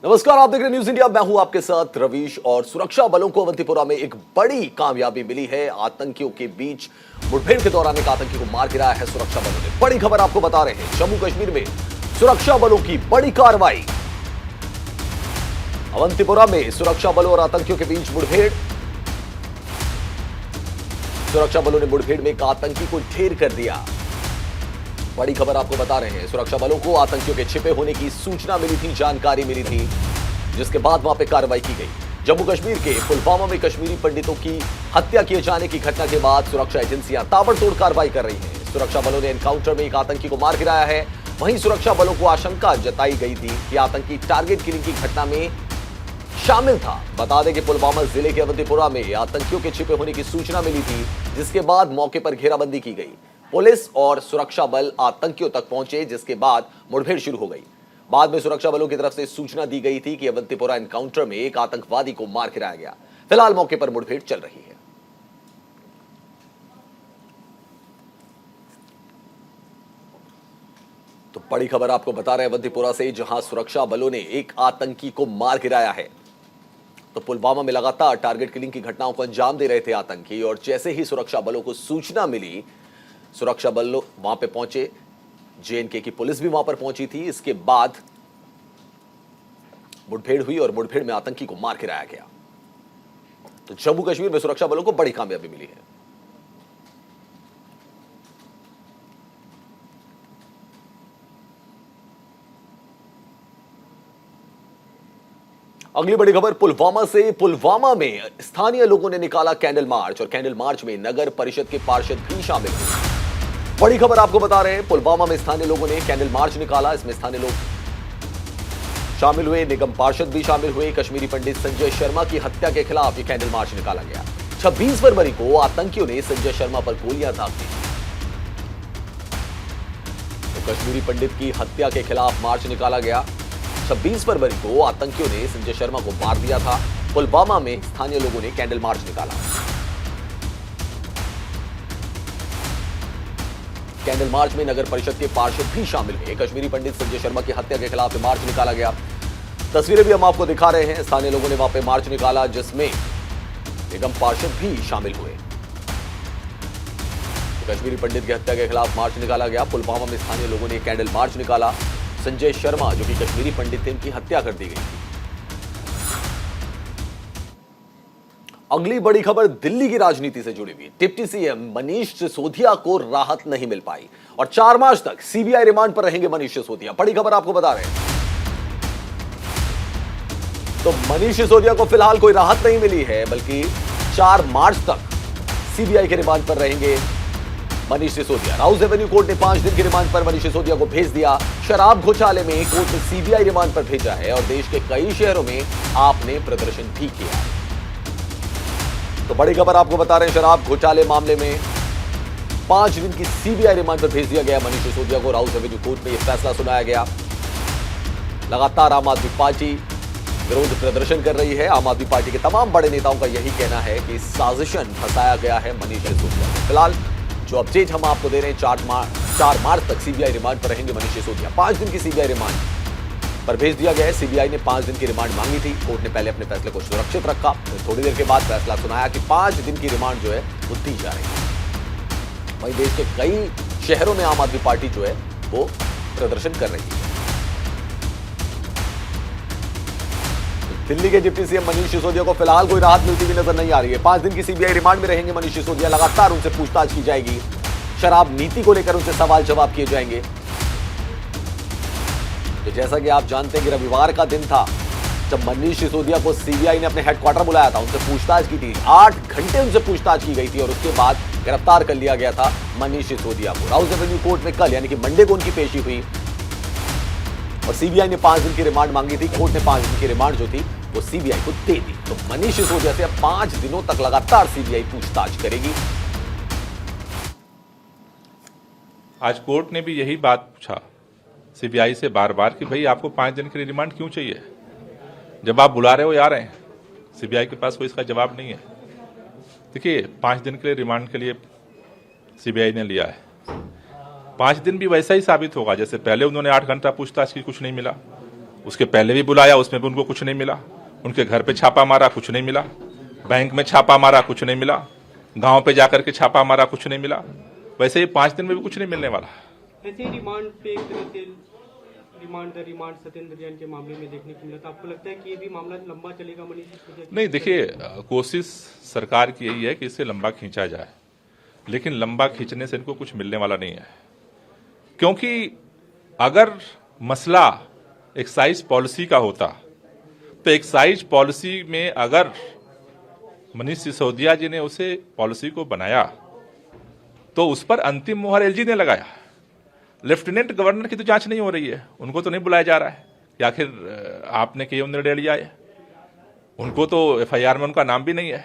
नमस्कार, आप देख रहे हैं न्यूज इंडिया। मैं हूं आपके साथ रवीश। और सुरक्षा बलों को अवंतीपोरा में एक बड़ी कामयाबी मिली है। आतंकियों के बीच मुठभेड़ के दौरान एक आतंकी को मार गिराया है सुरक्षा बलों ने। बड़ी खबर आपको बता रहे हैं, जम्मू कश्मीर में सुरक्षा बलों की बड़ी कार्रवाई। अवंतीपोरा में सुरक्षा बलों और आतंकियों के बीच मुठभेड़। सुरक्षा बलों ने मुठभेड़ में एक आतंकी को ढेर कर दिया। बड़ी खबर आपको बता रहे हैं, सुरक्षा बलों को आतंकियों के छिपे होने की सूचना मिली थी, जानकारी मिली थी, जिसके बाद वहां पे कार्रवाई की गई। जम्मू कश्मीर के पुलवामा में कश्मीरी पंडितों की हत्या किए जाने की घटना के बाद सुरक्षा एजेंसियां ताबड़तोड़ कार्रवाई कर रही हैं। सुरक्षा बलों ने एनकाउंटर में एक आतंकी को मार गिराया है। वहीं सुरक्षा बलों को आशंका जताई गई थी कि आतंकी टारगेट किलिंग की घटना में शामिल था। बता दें कि पुलवामा जिले के अवंतीपोरा में आतंकियों के छिपे होने की सूचना मिली थी, जिसके बाद मौके पर घेराबंदी की गई। पुलिस और सुरक्षा बल आतंकियों तक पहुंचे, जिसके बाद मुठभेड़ शुरू हो गई। बाद में सुरक्षा बलों की तरफ से सूचना दी गई थी कि अवंतीपोरा एनकाउंटर में एक आतंकवादी को मार गिराया गया। फिलहाल मौके पर मुठभेड़ चल रही है। तो बड़ी खबर आपको बता रहे हैं अवंतीपोरा से, जहां सुरक्षा बलों ने एक आतंकी को मार गिराया है। तो पुलवामा में लगातार टारगेट किलिंग की घटनाओं को अंजाम दे रहे थे आतंकी, और जैसे ही सुरक्षा बलों को सूचना मिली, सुरक्षा बल वहां पे पहुंचे। जेएनके की पुलिस भी वहां पर पहुंची थी। इसके बाद मुठभेड़ हुई और मुठभेड़ में आतंकी को मार गिराया गया। तो जम्मू कश्मीर में सुरक्षा बलों को बड़ी कामयाबी मिली है। अगली बड़ी खबर पुलवामा से। पुलवामा में स्थानीय लोगों ने निकाला कैंडल मार्च, और कैंडल मार्च में नगर परिषद के पार्षद भी शामिल हुए। बड़ी खबर आपको बता रहे हैं, पुलवामा में स्थानीय लोगों ने कैंडल मार्च निकाला। इसमें स्थानीय लोग शामिल हुए, निगम पार्षद भी शामिल हुए। कश्मीरी पंडित संजय शर्मा की हत्या के खिलाफ ये कैंडल मार्च निकाला गया। 26 फरवरी को आतंकियों ने संजय शर्मा पर गोलियां दाग दी। तो कश्मीरी पंडित की हत्या के खिलाफ मार्च निकाला गया। 26 फरवरी को आतंकियों ने संजय शर्मा को मार दिया था। पुलवामा में स्थानीय लोगों ने कैंडल मार्च निकाला। कैंडल मार्च में नगर परिषद के पार्षद भी शामिल हुए। कश्मीरी पंडित संजय शर्मा की हत्या के खिलाफ मार्च निकाला गया। तस्वीरें भी हम आपको दिखा रहे हैं। स्थानीय लोगों ने वहां पे मार्च निकाला, जिसमें निगम पार्षद भी शामिल हुए। कश्मीरी पंडित की हत्या के खिलाफ मार्च निकाला गया। पुलवामा में स्थानीय लोगों ने कैंडल मार्च निकाला। संजय शर्मा, जो कि कश्मीरी पंडित थे, उनकी हत्या कर दी गई थी। अगली बड़ी खबर दिल्ली की राजनीति से जुड़ी हुई। डिप्टी सीएम मनीष सिसोदिया को राहत नहीं मिल पाई, और 4 मार्च तक सीबीआई रिमांड पर रहेंगे मनीष सिसोदिया। बड़ी खबर आपको बता रहे हैं। तो मनीष सिसोदिया को फिलहाल कोई राहत नहीं मिली है, बल्कि 4 मार्च तक सीबीआई के रिमांड पर रहेंगे Manish Sisodia. Rouse Avenue court ने 5 दिन के रिमांड पर मनीष सिसोदिया को भेज दिया। शराब घोटाले में कोर्ट ने सीबीआई रिमांड पर भेजा है, और देश के कई शहरों में आपने प्रदर्शन भी किया। तो बड़ी खबर आपको बता रहे हैं, शराब घोटाले मामले में 5 दिन की सीबीआई रिमांड पर भेज दिया गया मनीष सिसोदिया को। राउस एवेन्यू कोर्ट में यह फैसला सुनाया गया। लगातार आम आदमी पार्टी विरोध प्रदर्शन कर रही है। आम आदमी पार्टी के तमाम बड़े नेताओं का यही कहना है कि साजिशन फंसाया गया है मनीष सिसोदिया को। फिलहाल जो अपडेट हम आपको दे रहे हैं, 4 मार्च तक सीबीआई रिमांड पर रहेंगे मनीष सिसोदिया। 5 दिन की सीबीआई रिमांड पर भेज दिया गया है। सीबीआई ने 5 दिन की रिमांड मांगी थी। कोर्ट ने पहले अपने फैसले को सुरक्षित रखा, फिर थोड़ी देर के बाद फैसला सुनाया कि 5 दिन की रिमांड जो है वो दी जा रही है। वहीं देश के कई शहरों में आम आदमी पार्टी जो है वो प्रदर्शन कर रही है। दिल्ली के डिप्टी सीएम मनीष सिसोदिया को फिलहाल कोई राहत मिलती हुई नजर नहीं आ रही है। 5 दिन की सीबीआई रिमांड में रहेंगे मनीष सिसोदिया। लगातार उनसे पूछताछ की जाएगी। शराब नीति को लेकर उनसे सवाल जवाब किए जाएंगे। तो जैसा कि आप जानते हैं कि रविवार का दिन था जब मनीष सिसोदिया को सीबीआई ने अपने हेडक्वार्टर बुलाया था, उनसे पूछताछ की थी। 8 घंटे उनसे पूछताछ की गई थी, और उसके बाद गिरफ्तार कर लिया गया था मनीष सिसोदिया को। राउस एवेन्यू कोर्ट में कल यानी कि मंडे को उनकी पेशी हुई, और सीबीआई ने 5 दिन की रिमांड मांगी थी। कोर्ट ने 5 दिन की रिमांड जो थी वो सीबीआई को दे दी। तो मनीष सिसोदिया से अब 5 दिनों तक लगातार सीबीआई पूछताछ करेगी। आज कोर्ट ने भी यही बात पूछा सीबीआई से बार बार कि भाई आपको 5 दिन के लिए रिमांड क्यों चाहिए, जब आप बुला रहे हो आ रहे हैं। सीबीआई के पास कोई इसका जवाब नहीं है। देखिए, 5 दिन के लिए रिमांड के लिए सीबीआई ने लिया है। 5 दिन भी वैसा ही साबित होगा जैसे पहले उन्होंने 8 घंटा पूछताछ की, कुछ नहीं मिला। उसके पहले भी बुलाया, उसमें भी उनको कुछ नहीं मिला। उनके घर पे छापा मारा, कुछ नहीं मिला। बैंक में छापा मारा, कुछ नहीं मिला। गांव पे जाकर के छापा मारा, कुछ नहीं मिला। वैसे ही 5 दिन में भी कुछ नहीं मिलने वाला। ऐसे ही रिमांड पे एक तरह से रिमांड सत्येंद्र जैन के मामले में देखने को मिला था। आपको लगता है कि ये भी मामला लंबा चलेगा मनीष सिसोदिया? नहीं, देखिए, कोशिश सरकार की यही है कि इसे लंबा खींचा जाए, लेकिन लंबा खींचने से इनको कुछ मिलने वाला नहीं है। क्योंकि अगर मसला एक्साइज पॉलिसी का होता तो एक्साइज पॉलिसी में अगर मनीष सिसोदिया जी ने उसे पॉलिसी को बनाया तो उस पर अंतिम मुहर एलजी ने लगाया। लेफ्टिनेंट गवर्नर की तो जांच नहीं हो रही है, उनको तो नहीं बुलाया जा रहा है कि आखिर आपने क्यों निर्णय लिया है। उनको तो एफआईआर में उनका नाम भी नहीं है।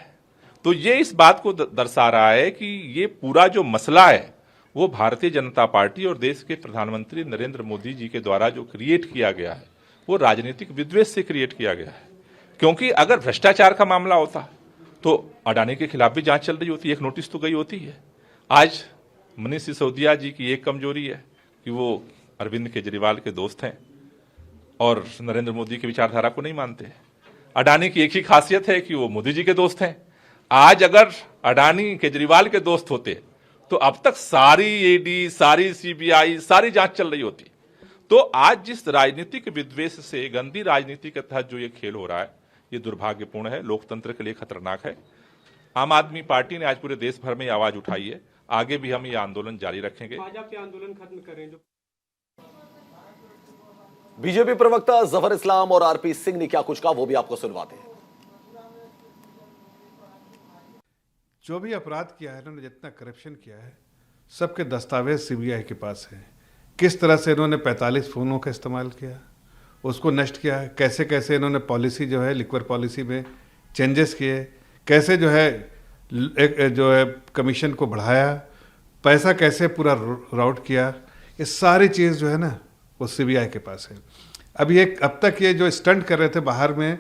तो ये इस बात को दर्शा रहा है कि ये पूरा जो मसला है वो भारतीय जनता पार्टी और देश के प्रधानमंत्री नरेंद्र मोदी जी के द्वारा जो क्रिएट किया गया है वो राजनीतिक विद्वेष से क्रिएट किया गया है। क्योंकि अगर भ्रष्टाचार का मामला होता तो अडानी के खिलाफ भी जांच चल रही होती, एक नोटिस तो गई होती है। आज मनीष सिसोदिया जी की एक कमजोरी है कि वो अरविंद केजरीवाल के दोस्त हैं और नरेंद्र मोदी की विचारधारा को नहीं मानते। अडानी की एक ही खासियत है कि वो मोदी जी के दोस्त हैं। आज अगर अडानी केजरीवाल के दोस्त होते तो अब तक सारी ईडी, सारी सीबीआई, सारी जांच चल रही होती। तो आज जिस राजनीतिक विद्वेष से, गंदी राजनीति के तहत जो ये खेल हो रहा है, ये दुर्भाग्यपूर्ण है, लोकतंत्र के लिए खतरनाक है। आम आदमी पार्टी ने आज पूरे देश भर में आवाज उठाई है, आगे भी हम ये आंदोलन जारी रखेंगे। आज आप ये आंदोलन खत्म करें जो बीजेपी प्रवक्ता जफर इस्लाम और आरपी सिंह ने क्या कुछ कहा वो भी आपको सुनवाते हैं। जो भी अपराध किया है, इन्होंने जितना करप्शन किया है, सबके दस्तावेज सीबीआई के पास है। किस तरह से इन्होंने 45 फोनों का इस्तेमाल किया, उसको नष्ट किया है, कैसे कैसे इन्होंने पॉलिसी जो है लिक्वर पॉलिसी में चेंजेस किए, कैसे जो है कमीशन को बढ़ाया, पैसा कैसे पूरा राउट किया, ये सारी चीज़ जो है ना वो सीबीआई के पास है। अब तक ये जो स्टंट कर रहे थे, बाहर में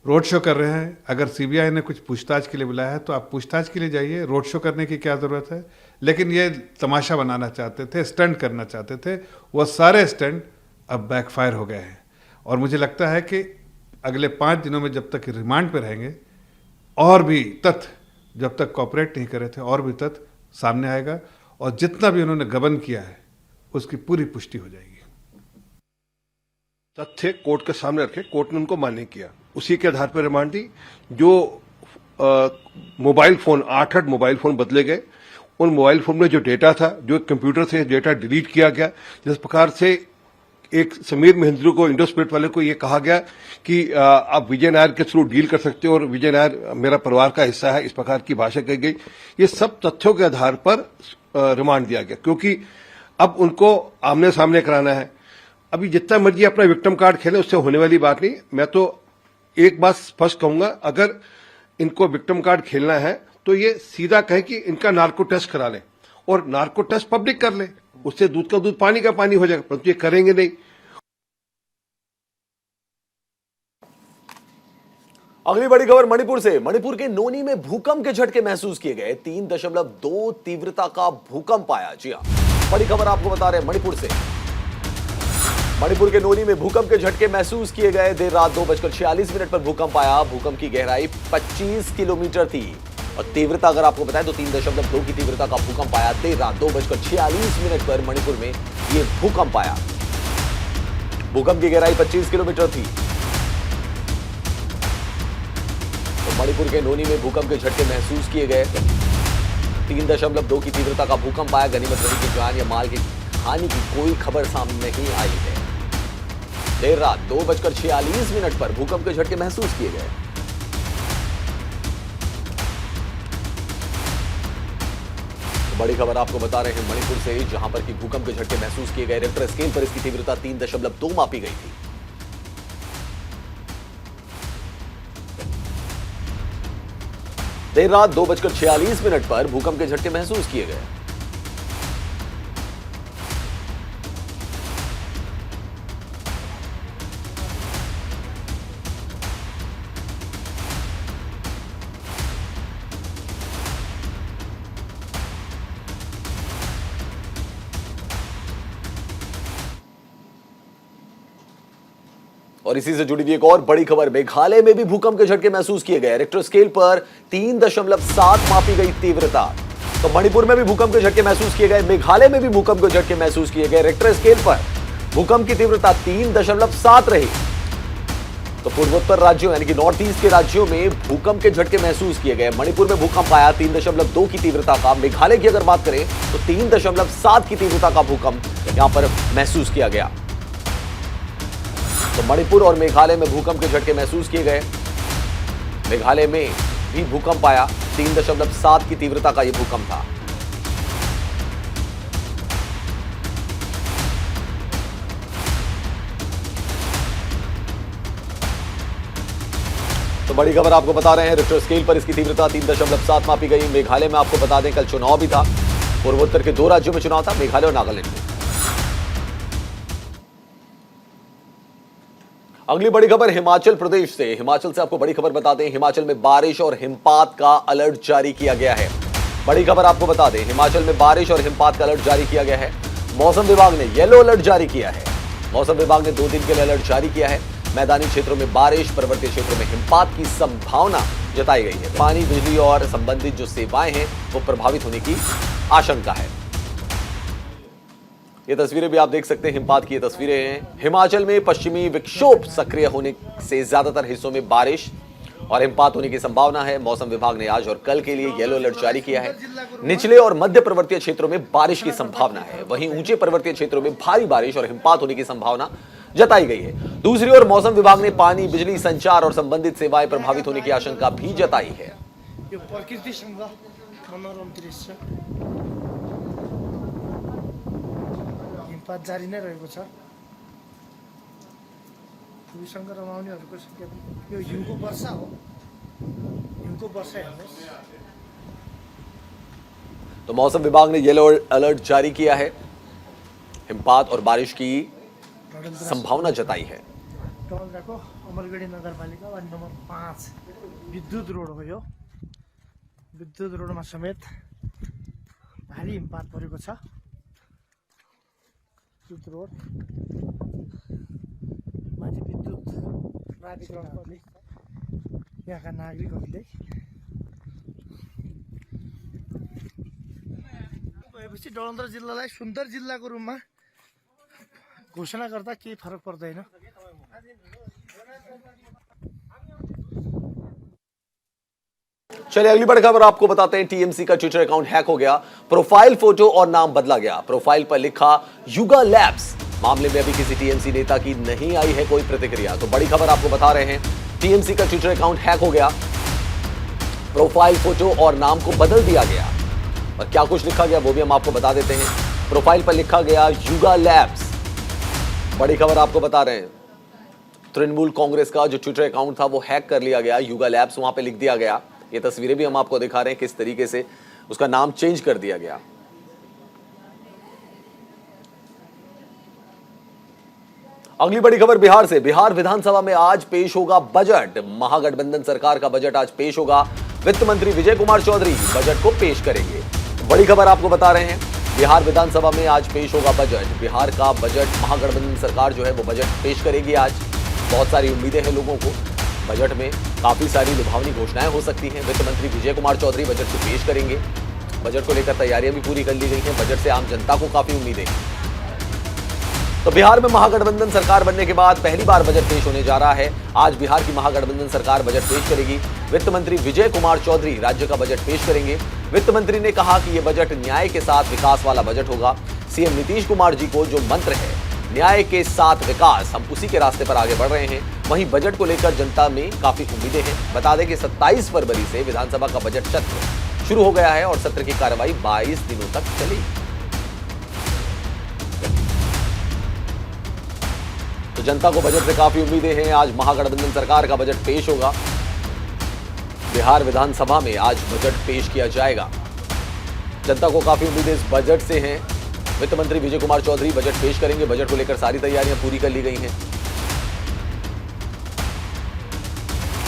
रोड शो कर रहे हैं, अगर सीबीआई ने कुछ पूछताछ के लिए बुलाया है तो आप पूछताछ के लिए जाइए, रोड शो करने की क्या ज़रूरत है। लेकिन ये तमाशा बनाना चाहते थे, स्टंट करना चाहते थे, वो सारे स्टंट अब बैकफायर हो गए हैं। और मुझे लगता है कि अगले 5 दिनों में जब तक रिमांड पर रहेंगे, और भी तथ्य जब तक कॉपरेट नहीं करे थे, और भी तथ्य सामने आएगा और जितना भी उन्होंने गबन किया है उसकी पूरी पुष्टि हो जाएगी। तथ्य कोर्ट के सामने रखे, कोर्ट ने उनको मान्य किया, उसी के आधार पर रिमांड दी। जो मोबाइल फोन 8 मोबाइल फोन बदले गए, उन मोबाइल फोन में जो डेटा था, जो कंप्यूटर से डेटा डिलीट किया गया, जिस प्रकार से एक समीर महेंद्रू को, इंडोस्पिरिट वाले को ये कहा गया कि आप विजय नायर के थ्रू डील कर सकते हो और विजय नायर मेरा परिवार का हिस्सा है, इस प्रकार की भाषा कही गई। ये सब तथ्यों के आधार पर रिमांड दिया गया, क्योंकि अब उनको आमने सामने कराना है। अभी जितना मर्जी अपना विक्टिम कार्ड खेले, उससे होने वाली बात नहीं। मैं तो एक बात स्पष्ट कहूंगा, अगर इनको विक्टिम कार्ड खेलना है तो ये सीधा कहे कि इनका नार्को टेस्ट करा ले और नार्को टेस्ट पब्लिक कर ले, उससे दूध का दूध पानी का पानी हो जाएगा, परंतु ये करेंगे नहीं। अगली बड़ी खबर मणिपुर से। मणिपुर के नोनी में भूकंप के झटके महसूस किए गए। 3.2 तीव्रता का भूकंप आया। जी हां, बड़ी खबर आपको बता रहे हैं मणिपुर से। मणिपुर के नोनी में भूकंप के झटके महसूस किए गए। देर रात 2:46 पर भूकंप आया। भूकंप की गहराई 25 किलोमीटर थी और तीव्रता अगर आपको बताएं तो 3.2 की तीव्रता का भूकंप आया। देर रात 2:46 पर मणिपुर में यह भूकंप आया। भूकंप की गहराई 25 किलोमीटर थी। तो मणिपुर के नोनी में भूकंप के झटके महसूस किए गए। 3.2 की तीव्रता का भूकंप आया। गनीमत रही की जान या माल की हानि की कोई खबर सामने नहीं आई है। देर रात 2:46 पर भूकंप के झटके महसूस किए गए। तो बड़ी खबर आपको बता रहे हैं मणिपुर से, जहां पर कि भूकंप के झटके महसूस किए गए। रिक्टर स्केल पर इसकी तीव्रता 3.2 मापी गई थी। देर रात 2:46 पर भूकंप के झटके महसूस किए गए। और इसी से जुड़ी हुई एक और बड़ी खबर, मेघालय में भी भूकंप के झटके महसूस किए गए। रिक्टर स्केल पर 3.7 मापी गई तीव्रता। तो मणिपुर में भी भूकंप के झटके महसूस किए गए, मेघालय में भी भूकंप के झटके महसूस किए गए। रिक्टर स्केल पर भूकंप की तीव्रता 3.7 रही। तो पूर्वोत्तर राज्यों यानी कि नॉर्थ ईस्ट के राज्यों में भूकंप के झटके महसूस किए गए। मणिपुर में भूकंप आया 3.2 की तीव्रता का। मेघालय की अगर बात करें तो 3.7 की तीव्रता का भूकंप यहां पर महसूस किया गया। तो मणिपुर और मेघालय में भूकंप के झटके महसूस किए गए। मेघालय में भी भूकंप आया, 3.7 की तीव्रता का यह भूकंप था। तो बड़ी खबर आपको बता रहे हैं, रिक्टर स्केल पर इसकी तीव्रता 3.7 मापी गई। मेघालय में आपको बता दें कल चुनाव भी था, पूर्वोत्तर के 2 राज्यों में चुनाव था, मेघालय और नागालैंड में। अगली बड़ी खबर हिमाचल प्रदेश से। हिमाचल से आपको बड़ी खबर बताते हैं, हिमाचल में बारिश और हिमपात का अलर्ट जारी किया गया है। बड़ी खबर आपको बता दें, हिमाचल में बारिश और हिमपात का अलर्ट जारी किया गया है। मौसम विभाग ने येलो अलर्ट जारी किया है। मौसम विभाग ने 2 दिन के लिए अलर्ट जारी किया है। मैदानी क्षेत्रों में बारिश, पर्वतीय क्षेत्रों में हिमपात की संभावना जताई गई है। पानी, बिजली और संबंधित जो सेवाएं हैं वो प्रभावित होने की आशंका है। ये तस्वीरें भी आप देख सकते हैं, हिमपात की ये तस्वीरें हैं। हिमाचल में पश्चिमी विक्षोभ सक्रिय होने से ज्यादातर हिस्सों में बारिश और हिमपात होने की संभावना है। मौसम विभाग ने आज और कल के लिए येलो अलर्ट जारी किया है। निचले और मध्य पर्वतीय क्षेत्रों में बारिश की संभावना है, वहीं ऊंचे पर्वतीय क्षेत्रों में भारी बारिश और हिमपात होने की संभावना जताई गई है। दूसरी ओर मौसम विभाग ने पानी, बिजली, संचार और संबंधित सेवाएं प्रभावित होने की आशंका भी जताई है। यो प्रकृतिसँग मनोरम दृश्य हिमपात जारी नै रहेको छ। भूसँग रमाउनेहरूको संख्या पनि यो हिउँको वर्षा हो, हिउँको वर्षा हेर्नुहोस्। तो मौसम विभाग ने येलो अलर्ट जारी किया है, हिमपात और बारिश की संभावना जताई है। डोलद्राको अमरगढी नगरपालिका वार्ड नम्बर 5 विद्युत रोड हो। यो विद्युत रोडमा समेत भारी हिमपात परेको छ। विद्युत रोड माथि विद्युत प्राधिकरणहरूले यहाँका नागरिकहरूले भएपछि डोलन्द्रा जिल्लालाई सुन्दर जिल्लाको रूपमा घोषणा गर्दा केही फरक पर्दैन। चलिए अगली बड़ी खबर आपको बताते हैं, टीएमसी का ट्विटर अकाउंट हैक हो गया, प्रोफाइल फोटो और नाम बदला गया। प्रोफाइल पर लिखा युगा लैब्स। मामले में अभी किसी टीएमसी नेता की नहीं आई है कोई प्रतिक्रिया। तो बड़ी खबर आपको बता रहे हैं, टीएमसी का ट्विटर अकाउंट हैक हो गया, प्रोफाइल फोटो और नाम को बदल दिया गया। और क्या कुछ लिखा गया वो भी हम आपको बता देते हैं। प्रोफाइल पर लिखा गया युगा लैब्स। बड़ी खबर आपको बता रहे हैं, तृणमूल कांग्रेस का जो ट्विटर अकाउंट था वो हैक कर लिया गया, युगा लैब्स वहां पे लिख दिया गया। ये तस्वीरें भी हम आपको दिखा रहे हैं किस तरीके से उसका नाम चेंज कर दिया गया। अगली बड़ी खबर बिहार से। बिहार विधानसभा में आज पेश होगा बजट। महागठबंधन सरकार का बजट आज पेश होगा। वित्त मंत्री विजय कुमार चौधरी बजट को पेश करेंगे। बड़ी खबर आपको बता रहे हैं, बिहार विधानसभा में आज पेश होगा बजट। बिहार का बजट महागठबंधन सरकार जो है वो बजट पेश करेगी आज। बहुत सारी उम्मीदें हैं लोगों को, बजट में काफी सारी लुभावनी घोषणाएं हो सकती हैं। वित्त मंत्री विजय कुमार चौधरी बजट को पेश करेंगे। बजट को लेकर तैयारियां भी पूरी कर ली गई हैं। बजट से आम जनता को काफी उम्मीदें हैं। तो बिहार में महागठबंधन सरकार बनने के बाद पहली बार बजट पेश होने जा रहा है। आज बिहार की महागठबंधन सरकार बजट पेश करेगी। वित्त मंत्री विजय कुमार चौधरी राज्य का बजट पेश करेंगे। वित्त मंत्री ने कहा कि यह बजट न्याय के साथ विकास वाला बजट होगा। सीएम नीतीश कुमार जी को जो मंत्र है न्याय के साथ विकास, हम उसी के रास्ते पर आगे बढ़ रहे हैं। वहीं बजट को लेकर जनता में काफी उम्मीदें हैं। बता दें कि 27 फरवरी से विधानसभा का बजट सत्र शुरू हो गया है और सत्र की कार्रवाई 22 दिनों तक चलेगी। तो जनता को बजट से काफी उम्मीदें हैं। आज महागठबंधन सरकार का बजट पेश होगा। बिहार विधानसभा में आज बजट पेश किया जाएगा। जनता को काफी उम्मीदें इस बजट से हैं। वित्त मंत्री विजय कुमार चौधरी बजट पेश करेंगे। बजट को लेकर सारी तैयारियां पूरी कर ली गई हैं।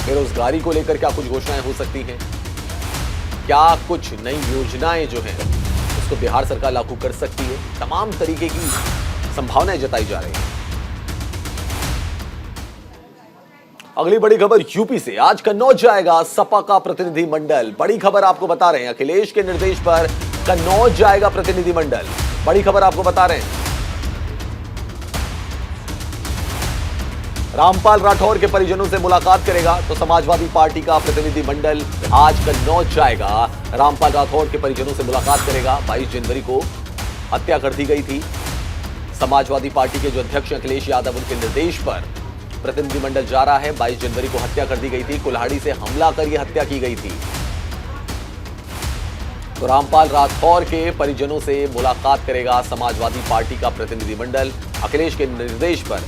बेरोजगारी को लेकर क्या कुछ घोषणाएं हो सकती हैं, क्या कुछ नई योजनाएं जो हैं उसको बिहार सरकार लागू कर सकती है, तमाम तरीके की संभावनाएं जताई जा रही हैं। अगली बड़ी खबर यूपी से। आज कन्नौज जाएगा सपा का प्रतिनिधि मंडल। बड़ी खबर आपको बता रहे हैं, अखिलेश के निर्देश पर कन्नौज जाएगा प्रतिनिधि मंडल। बड़ी खबर आपको बता रहे हैं, रामपाल राठौर के परिजनों से मुलाकात करेगा। तो समाजवादी पार्टी का प्रतिनिधि मंडल आज कन्नौज जाएगा, रामपाल राठौर के परिजनों से मुलाकात करेगा। 22 जनवरी को हत्या कर दी गई थी। समाजवादी पार्टी के जो अध्यक्ष अखिलेश यादव, उनके निर्देश पर प्रतिनिधिमंडल जा रहा है। 22 जनवरी को हत्या कर दी गई थी, कुल्हाड़ी से हमला कर यह हत्या की गई थी। तो रामपाल राठौर के परिजनों से मुलाकात करेगा समाजवादी पार्टी का प्रतिनिधिमंडल। अखिलेश के निर्देश पर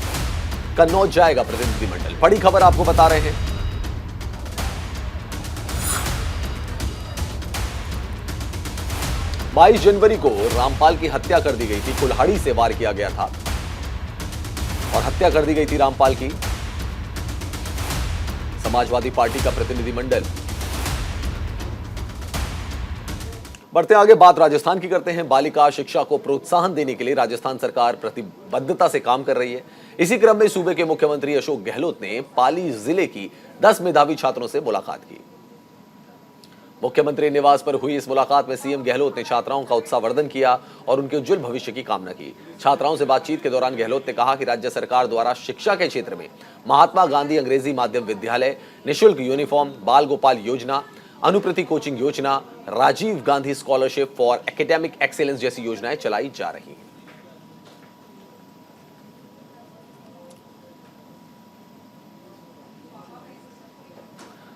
कन्नौज जाएगा प्रतिनिधिमंडल। बड़ी खबर आपको बता रहे हैं, बाईस जनवरी को रामपाल की हत्या कर दी गई थी, कुल्हाड़ी से वार किया गया था और हत्या कर दी गई थी रामपाल की। समाजवादी पार्टी का प्रतिनिधिमंडल। बढ़ते आगे, बात राजस्थान की करते हैं। बालिका शिक्षा को प्रोत्साहन देने के लिए राजस्थान सरकार प्रतिबद्धता से काम कर रही है। इसी क्रम में सूबे के मुख्यमंत्री अशोक गहलोत ने पाली जिले की 10 मेधावी छात्रों से मुलाकात की। मुख्यमंत्री निवास पर हुई इस मुलाकात में सीएम गहलोत ने छात्राओं का उत्साहवर्धन किया और उनके उज्जवल भविष्य की कामना की। छात्राओं से बातचीत के दौरान गहलोत ने कहा कि राज्य सरकार द्वारा शिक्षा के क्षेत्र में महात्मा गांधी अंग्रेजी माध्यम विद्यालय, निःशुल्क यूनिफॉर्म, बाल गोपाल योजना, अनुप्रति कोचिंग योजना, Rajiv Gandhi scholarship for academic excellence जैसी योजनाएं चलाई जा रही हैं।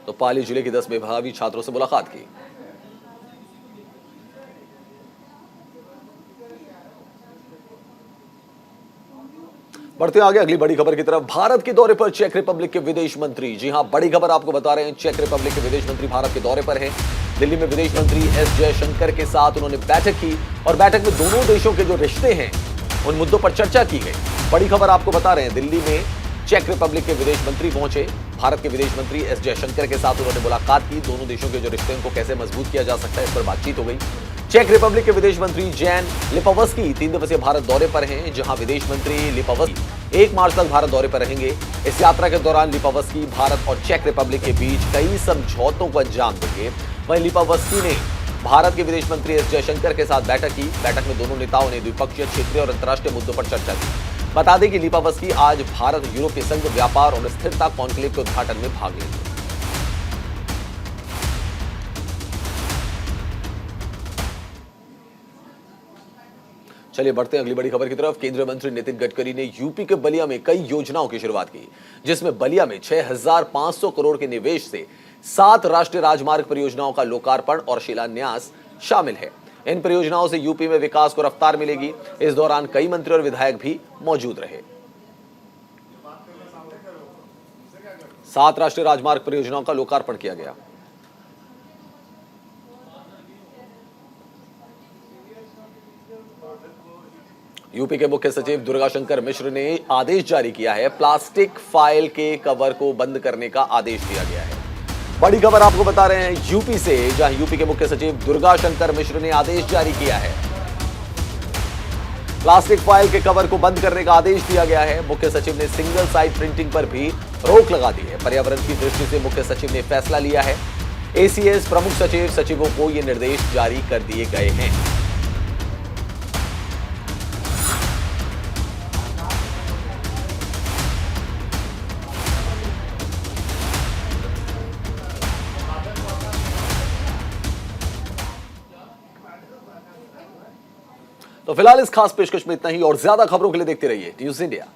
तो पाली जिले के 10 मेधावी छात्रों से मुलाकात की। बढ़ते आगे अगली बड़ी खबर की तरफ। भारत के दौरे पर चेक रिपब्लिक के विदेश मंत्री। जी हां, बड़ी खबर आपको बता रहे हैं, चेक रिपब्लिक के विदेश मंत्री भारत के दौरे पर हैं। दिल्ली में विदेश मंत्री एस जयशंकर के साथ उन्होंने बैठक की और बैठक में दोनों देशों के जो रिश्ते हैं उन मुद्दों पर चर्चा की गई। बड़ी खबर आपको बता रहे हैं, दिल्ली में चेक रिपब्लिक के विदेश मंत्री पहुंचे। भारत के विदेश मंत्री एस जयशंकर के साथ उन्होंने मुलाकात की। दोनों देशों के जो रिश्ते हैं उनको कैसे मजबूत किया जा सकता है, इस पर बातचीत हो गई। चेक रिपब्लिक के विदेश मंत्री जैन लिपावस्की 3 दिवसीय भारत दौरे पर हैं, जहां विदेश मंत्री लिपावस्की 1 मार्च तक भारत दौरे पर रहेंगे। इस यात्रा के दौरान लिपावस्की भारत और चेक रिपब्लिक के बीच कई समझौतों को अंजाम देंगे। वहीं लिपावस्की ने भारत के विदेश मंत्री एस जयशंकर के साथ बैठक की। बैठक में दोनों नेताओं ने द्विपक्षीय, क्षेत्रीय और अंतर्राष्ट्रीय मुद्दों पर चर्चा की। बता दें कि लिपावस्की आज भारत यूरोपीय संघ व्यापार और स्थिरता कॉन्क्लेव के उद्घाटन में भाग लेंगे। चलिए बढ़ते हैं अगली बड़ी खबर की तरफ। केंद्रीय मंत्री नितिन गडकरी ने यूपी के बलिया में कई योजनाओं की शुरुआत की, जिसमें बलिया में 6500 करोड़ के निवेश से 7 राष्ट्रीय राजमार्ग परियोजनाओं का लोकार्पण और शिलान्यास शामिल है। इन परियोजनाओं से यूपी में विकास को रफ्तार मिलेगी। इस दौरान कई मंत्री और विधायक भी मौजूद रहे। 7 राष्ट्रीय राजमार्ग परियोजनाओं का लोकार्पण किया गया। यूपी के मुख्य सचिव दुर्गाशंकर मिश्र ने आदेश जारी किया है। प्लास्टिक फाइल के कवर को बंद करने का आदेश दिया गया है। बड़ी खबर आपको बता रहे हैं यूपी से, जहां यूपी के मुख्य सचिव दुर्गाशंकर मिश्र ने आदेश जारी किया है। प्लास्टिक फाइल के कवर को बंद करने का आदेश दिया गया है। मुख्य सचिव ने सिंगल साइड प्रिंटिंग पर भी रोक लगा दी है। पर्यावरण की दृष्टि से मुख्य सचिव ने फैसला लिया है। एसीएस प्रमुख सचिवों को ये निर्देश जारी कर दिए गए हैं। तो फिलहाल इस खास पेशकश में इतना ही, और ज्यादा खबरों के लिए देखते रहिए न्यूज़ इंडिया।